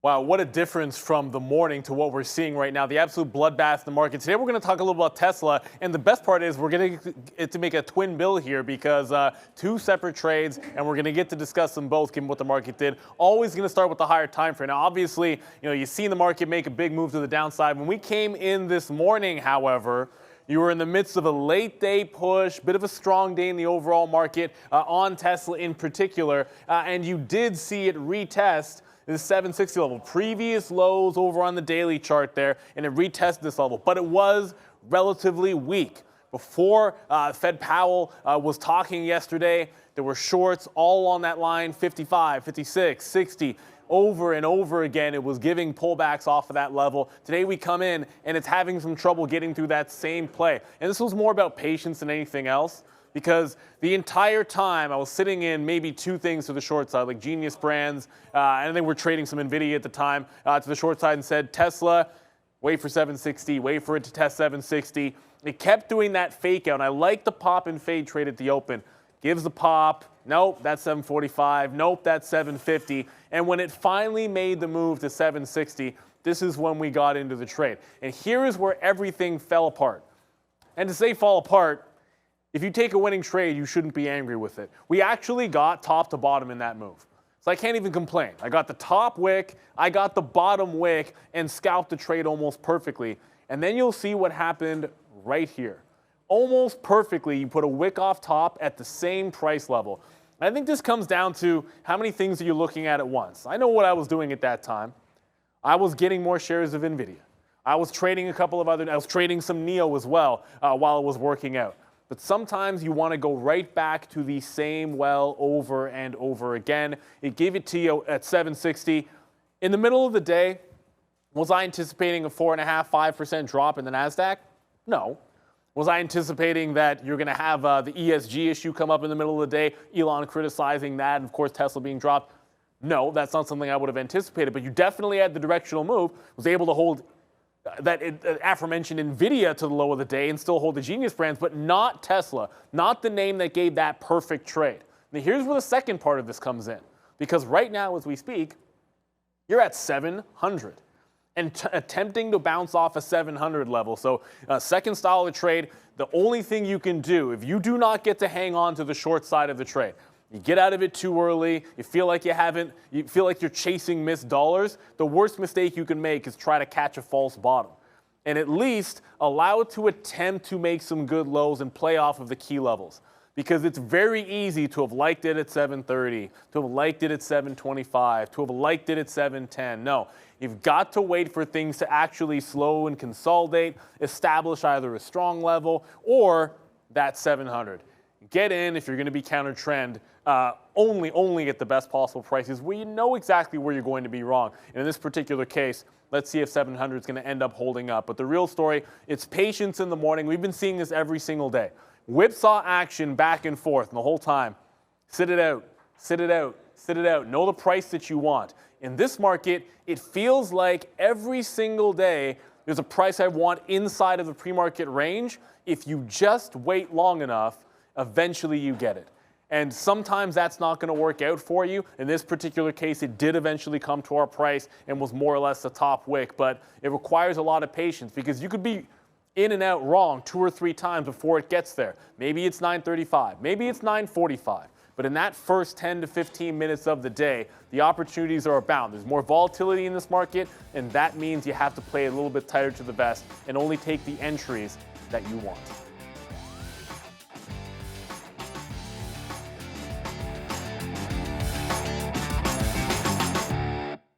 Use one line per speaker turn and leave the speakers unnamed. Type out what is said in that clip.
Wow, what a difference from the morning to what we're seeing right now. The absolute bloodbath in the market. Today we're going to talk a little about Tesla, and the best part is we're going to get to make a twin bill here because two separate trades, and we're going to get to discuss them both given what the market did. Always going to start with the higher time frame. Now, obviously, you've seen the market make a big move to the downside. When we came in this morning, however, you were in the midst of a late day push, bit of a strong day in the overall market on Tesla in particular, and you did see it retest the 760 level, previous lows over on the daily chart there, and it retested this level, but it was relatively weak. Before Fed Powell was talking yesterday, there were shorts all on that line, 55, 56, 60, over and over again. It was giving pullbacks off of that level. Today we come in and it's having some trouble getting through that same play. And this was more about patience than anything else, because the entire time I was sitting in maybe two things to the short side, like Genius Brands, and they were trading some NVIDIA at the time to the short side, and said, Tesla, wait for 760, wait for it to test 760. It kept doing that fake out, and I like the pop and fade trade at the open. Gives the pop, nope, that's 745, nope, that's 750. And when it finally made the move to 760, this is when we got into the trade. And here is where everything fell apart. And to say fall apart, if you take a winning trade, you shouldn't be angry with it. We actually got top to bottom in that move. So I can't even complain. I got the top wick, I got the bottom wick, and scalped the trade almost perfectly. And then you'll see what happened right here. Almost perfectly, you put a wick off top at the same price level. And I think this comes down to how many things are you looking at once. I know what I was doing at that time. I was getting more shares of NVIDIA. I was trading I was trading some NEO as well while it was working out. But sometimes you want to go right back to the same well over and over again. It gave it to you at 760. In the middle of the day, was I anticipating a 4.5%, 5% drop in the NASDAQ? No. Was I anticipating that you're going to have the ESG issue come up in the middle of the day, Elon criticizing that, and of course Tesla being dropped? No, that's not something I would have anticipated. But you definitely had the directional move, was able to hold that aforementioned NVIDIA to the low of the day and still hold the Genius Brands, but not Tesla, not the name that gave that perfect trade. Now here's where the second part of this comes in, because right now as we speak, you're at 700 and attempting to bounce off a 700 level. So second style of trade, the only thing you can do if you do not get to hang on to the short side of the trade, you get out of it too early, you feel like you're chasing missed dollars, the worst mistake you can make is try to catch a false bottom. And at least allow it to attempt to make some good lows and play off of the key levels. Because it's very easy to have liked it at 730, to have liked it at 725, to have liked it at 710. No, you've got to wait for things to actually slow and consolidate, establish either a strong level or that 700. Get in if you're going to be counter trend, only at the best possible prices where you know exactly where you're going to be wrong. And in this particular case, let's see if 700 is going to end up holding up. But the real story, it's patience in the morning. We've been seeing this every single day. Whipsaw action back and forth, and the whole time, sit it out, sit it out, sit it out. Know the price that you want. In this market, it feels like every single day there's a price I want inside of the pre-market range. If you just wait long enough, eventually you get it. And sometimes that's not going to work out for you. In this particular case, it did eventually come to our price and was more or less the top wick, but it requires a lot of patience because you could be in and out wrong 2 or 3 times before it gets there. Maybe it's 9:35, maybe it's 9:45. But in that first 10 to 15 minutes of the day, the opportunities are abound. There's more volatility in this market, and that means you have to play a little bit tighter to the vest and only take the entries that you want.